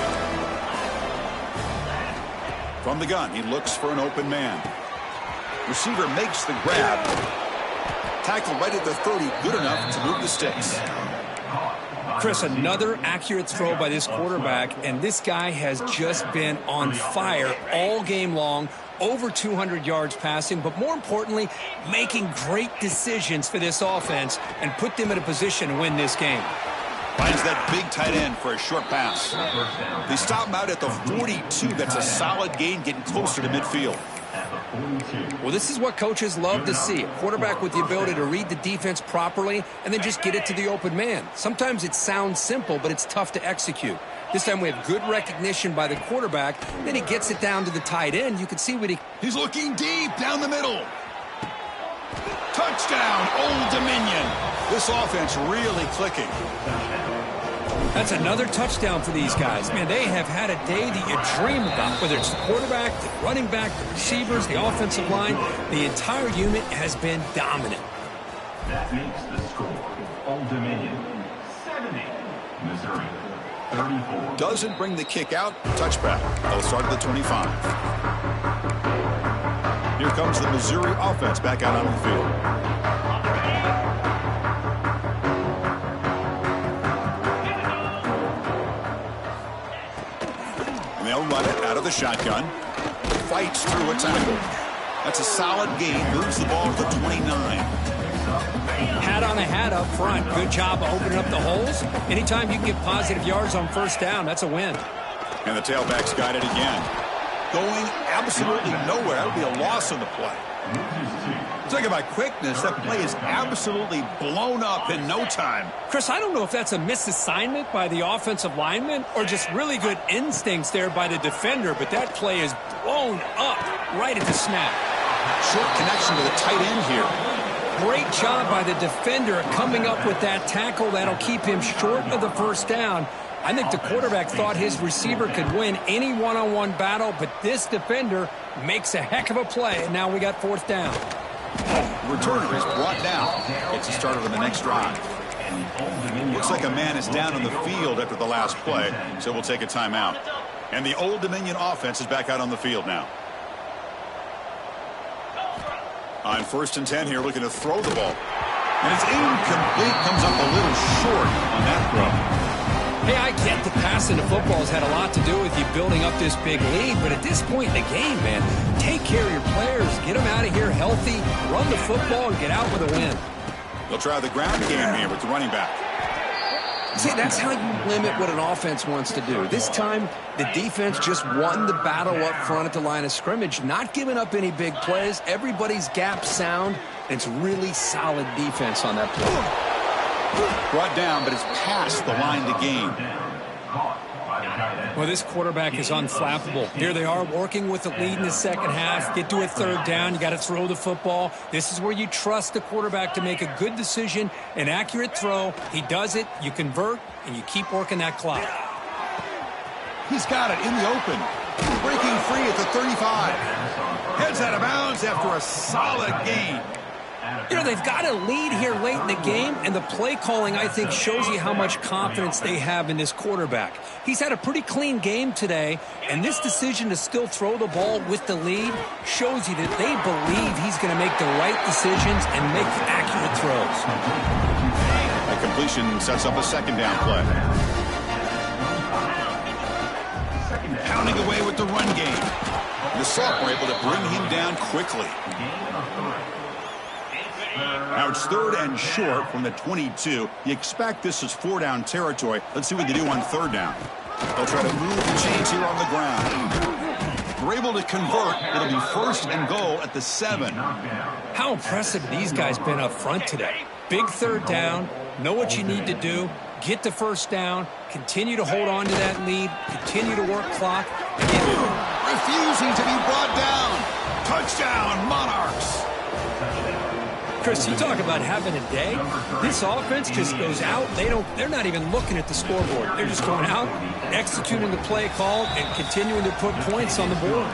From the gun, he looks for an open man. Receiver makes the grab. Tackle right at the 30, good enough to move the sticks. Chris, another accurate throw by this quarterback, and this guy has just been on fire all game long. Over 200 yards passing, but more importantly, making great decisions for this offense and put them in a position to win this game. Finds that big tight end for a short pass. They stop him out at the 42. That's a solid gain, getting closer to midfield. Well, this is what coaches love to see. A quarterback with the ability to read the defense properly and then just get it to the open man. Sometimes it sounds simple, but it's tough to execute. This time we have good recognition by the quarterback. Then he gets it down to the tight end. You can see what He's looking deep down the middle. Touchdown, Old Dominion. This offense really clicking. That's another touchdown for these guys. Man, they have had a day that you dream about, whether it's the quarterback, the running back, the receivers, the offensive line. The entire unit has been dominant. That makes the score. Old Dominion, 70. Missouri, 34. Doesn't bring the kick out. Touchback. They'll start at the 25. Here comes the Missouri offense back out on the field. And they'll run it out of the shotgun. Fights through a tackle. That's a solid gain. Moves the ball to the 29. Hat on a hat up front. Good job of opening up the holes. Anytime you can get positive yards on first down, that's a win. And the tailback's got it again. Going absolutely nowhere. That would be a loss on the play. Talking about quickness, that play is absolutely blown up in no time. Chris, I don't know if that's a misassignment by the offensive lineman or just really good instincts there by the defender, but that play is blown up right at the snap. Short connection to the tight end here. Great job by the defender coming up with that tackle. That'll keep him short of the first down. I think the quarterback thought his receiver could win any one-on-one battle, but this defender makes a heck of a play, and now we got fourth down. Returner is brought down. Gets the start of the next drive. Looks like a man is down on the field after the last play, so we'll take a timeout. And the Old Dominion offense is back out on the field now. On 1st and 10 here, looking to throw the ball. And it's incomplete, comes up a little short on that throw. Hey, I get the passing of football has had a lot to do with you building up this big lead, but at this point in the game, man, take care of your players, get them out of here healthy, run the football, and get out with a win. They'll try the ground game here with the running back. See, that's how you limit what an offense wants to do. This time, the defense just won the battle up front at the line of scrimmage, not giving up any big plays. Everybody's gap sound, and it's really solid defense on that play. Brought down, but it's past the line to gain. Well, this quarterback is unflappable. Here they are working with the lead in the second half. Get to a third down. You got to throw the football. This is where you trust the quarterback to make a good decision, an accurate throw. He does it. You convert, and you keep working that clock. He's got it in the open. Breaking free at the 35. Heads out of bounds after a solid gain. You know, they've got a lead here late in the game, and the play calling, I think, shows you how much confidence they have in this quarterback. He's had a pretty clean game today, and this decision to still throw the ball with the lead shows you that they believe he's going to make the right decisions and make accurate throws. The completion sets up a second down play. Pounding away with the run game. The Saints were able to bring him down quickly. Now it's 3rd and short from the 22. You expect this is 4-down territory. Let's see what they do on 3rd down. They'll try to move the chains here on the ground. We're able to convert. It'll be 1st and goal at the 7. How impressive these guys been up front today. Big 3rd down. Know what you need to do. Get the 1st down. Continue to hold on to that lead. Continue to work clock. Refusing to be brought down. Touchdown, Monarchs. Chris, you talk about having a day. This offense just goes out. They're not even looking at the scoreboard. They're just going out, executing the play call, and continuing to put points on the board.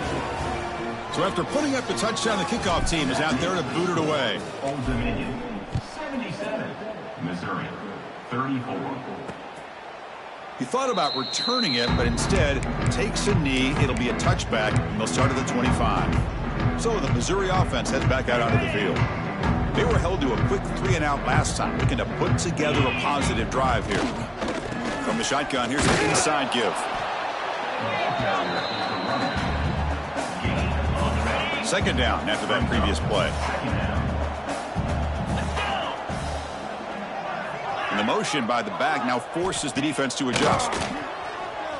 So after putting up the touchdown, the kickoff team is out there to boot it away. Old Dominion, 77. Missouri, 34. He thought about returning it, but instead takes a knee. It'll be a touchback, and they'll start at the 25. So the Missouri offense heads back out onto the field. They were held to a quick 3-and-out last time, looking to put together a positive drive here. From the shotgun, here's an inside give. 2nd down after that previous play. And the motion by the back now forces the defense to adjust.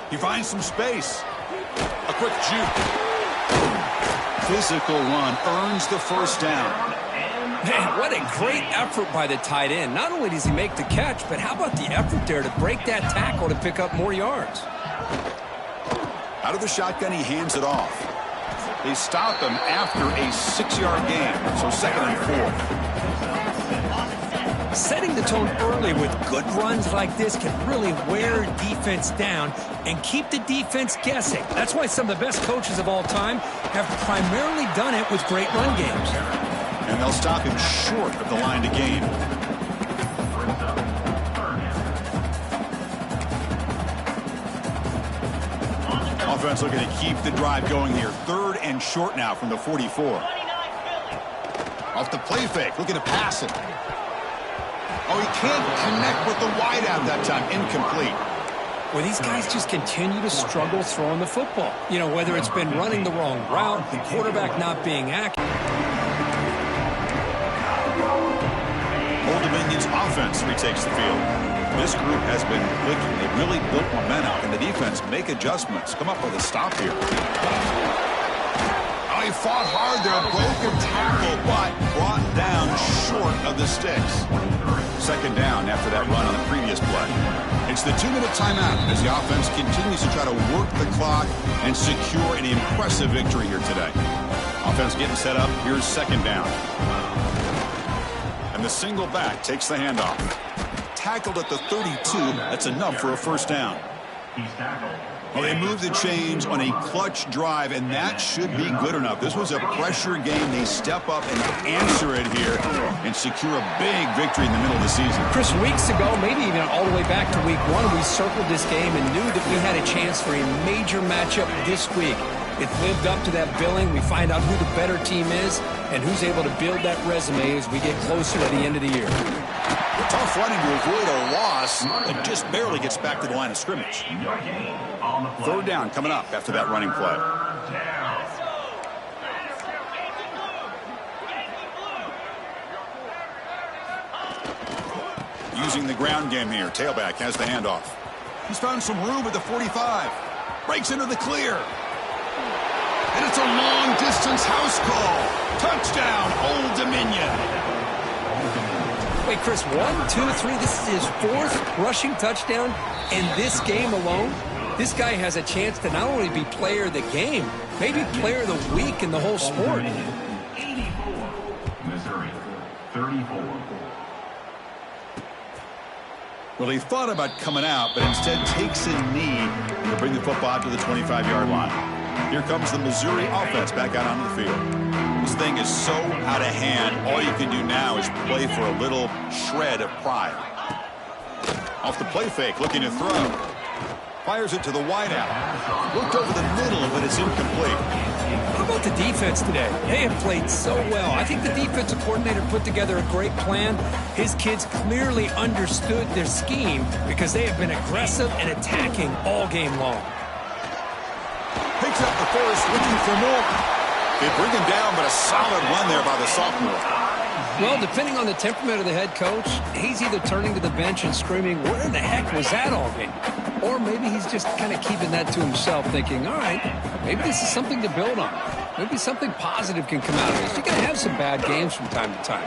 He finds some space. A quick juke. Physical run earns the 1st down. Man, what a great effort by the tight end. Not only does he make the catch, but how about the effort there to break that tackle to pick up more yards? Out of the shotgun, he hands it off. They stop him after a 6-yard gain, so 2nd and 4. Setting the tone early with good runs like this can really wear defense down and keep the defense guessing. That's why some of the best coaches of all time have primarily done it with great run games. And they'll stop him short of the line to gain. Offense looking to keep the drive going here. 3rd and short now from the 44. Off the play fake, looking to pass it. Oh, he can't connect with the wideout that time. Incomplete. Well, these guys just continue to struggle throwing the football. You know, whether it's been running the wrong route, the quarterback not being accurate. Old Dominion's offense retakes the field. This group has been clicking. They've really built momentum, and the defense make adjustments. Come up with a stop here. Oh, he fought hard there. Broken tackle, but brought down short of the sticks. 2nd down after that run on the previous play. It's the 2-minute timeout as the offense continues to try to work the clock and secure an impressive victory here today. Offense getting set up. Here's 2nd down. And the single back takes the handoff. Tackled at the 32. That's enough for a 1st down. Well, they move the chains on a clutch drive, and that should be good enough. This was a pressure game. They step up and answer it here and secure a big victory in the middle of the season. Chris, weeks ago, maybe even all the way back to week 1, we circled this game and knew that we had a chance for a major matchup this week. It lived up to that billing. We find out who the better team is and who's able to build that resume as we get closer to the end of the year. Tough running to avoid a loss and just barely gets back to the line of scrimmage. 3rd down coming up after that running play. Using the ground game here. Tailback has the handoff. He's found some room at the 45. Breaks into the clear. And it's a long-distance house call. Touchdown, Old Dominion. Wait, Chris, 1, 2, 3. This is his 4th rushing touchdown in this game alone. This guy has a chance to not only be player of the game, maybe player of the week in the whole sport. 84. Missouri, 34. Well, he thought about coming out, but instead takes a knee to bring the football to the 25-yard line. Here comes the Missouri offense back out onto the field. This thing is so out of hand, all you can do now is play for a little shred of pride. Off the play fake, looking to throw. Fires it to the wideout. Looked over the middle, but it's incomplete. How about the defense today? They have played so well. I think the defensive coordinator put together a great plan. His kids clearly understood their scheme because they have been aggressive and attacking all game long. Picks up the first, looking for more. They bring him down, but a solid run there by the sophomore. Well, depending on the temperament of the head coach, he's either turning to the bench and screaming, where in the heck was that all game? Or maybe he's just kind of keeping that to himself, thinking, all right, maybe this is something to build on. Maybe something positive can come out of this. You're going to have some bad games from time to time.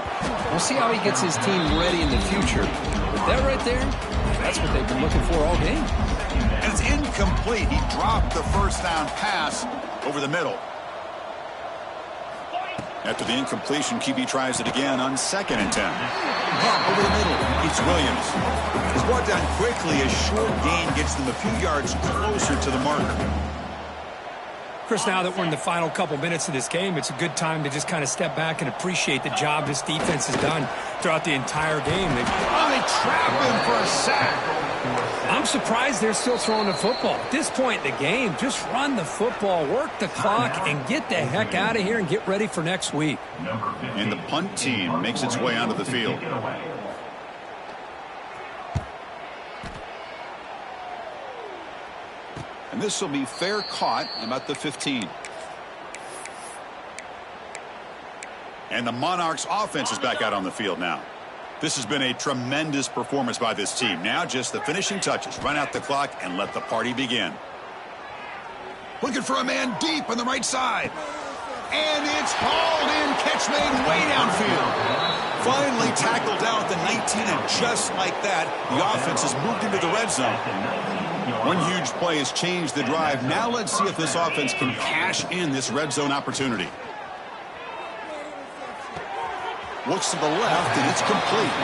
We'll see how he gets his team ready in the future. But that right there, that's what they've been looking for all game. And it's incomplete. He dropped the first down pass over the middle. After the incompletion, QB tries it again on 2nd and 10. Over the middle, it's Williams. He's brought down quickly. A short gain gets them a few yards closer to the marker. Chris, now that we're in the final couple minutes of this game, it's a good time to just kind of step back and appreciate the job this defense has done throughout the entire game. They trap him for a sack. I'm surprised they're still throwing the football. At this point in the game, just run the football, work the clock, and get the heck out of here and get ready for next week. And the punt team makes its way onto the field. And this will be fair caught about the 15. And the Monarchs offense is back out on the field now. This has been a tremendous performance by this team. Now just the finishing touches. Run out the clock and let the party begin. Looking for a man deep on the right side. And it's hauled in. Catch made way downfield. Finally tackled down at the 19, and just like that, the offense has moved into the red zone. One huge play has changed the drive. Now let's see if this offense can cash in this red zone opportunity. Looks to the left, and it's complete.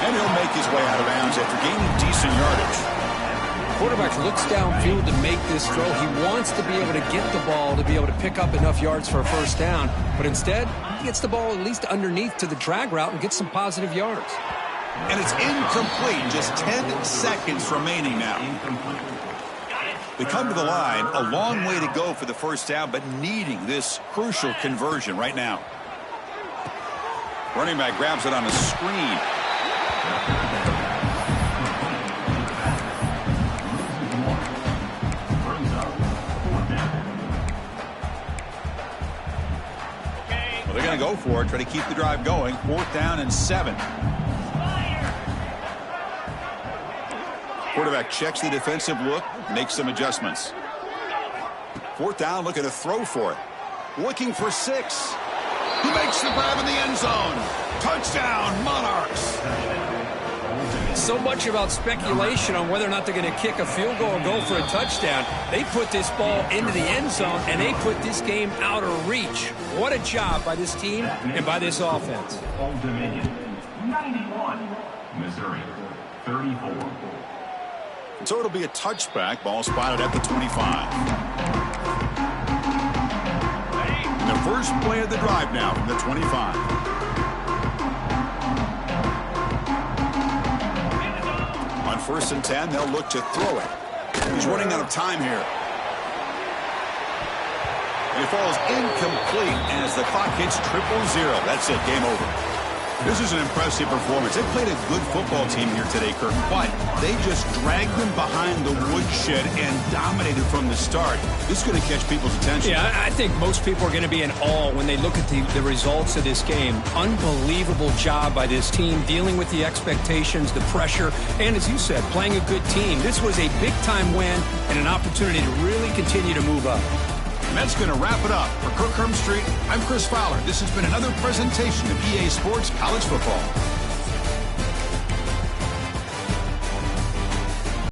And he'll make his way out of bounds after gaining decent yardage. Quarterback looks downfield to make this throw. He wants to be able to get the ball to be able to pick up enough yards for a first down. But instead, he gets the ball at least underneath to the drag route and gets some positive yards. And it's incomplete. Just 10 seconds remaining now. They come to the line. A long way to go for the first down, but needing this crucial conversion right now. Running back grabs it on a screen. Well, they're going to go for it, try to keep the drive going. 4th down and 7. Quarterback checks the defensive look, makes some adjustments. 4th down, looking to throw for it. Looking for 6. He makes the grab in the end zone. Touchdown, Monarchs. So much about speculation on whether or not they're going to kick a field goal or go for a touchdown. They put this ball into the end zone, and they put this game out of reach. What a job by this team and by this offense. Old Dominion, 91. Missouri, 34. So it'll be a touchback. Ball spotted at the 25. The first play of the drive now from the 25. On 1st and 10, they'll look to throw it. He's running out of time here. And it falls incomplete as the clock hits 000. That's it, game over. This is an impressive performance. They played a good football team here today, Kirk, but they just dragged them behind the woodshed and dominated from the start. This is going to catch people's attention. Yeah, I think most people are going to be in awe when they look at the results of this game. Unbelievable job by this team, dealing with the expectations, the pressure, and as you said, playing a good team. This was a big-time win and an opportunity to really continue to move up. And that's going to wrap it up. For Kirk Herbstreit, I'm Chris Fowler. This has been another presentation of EA Sports College Football.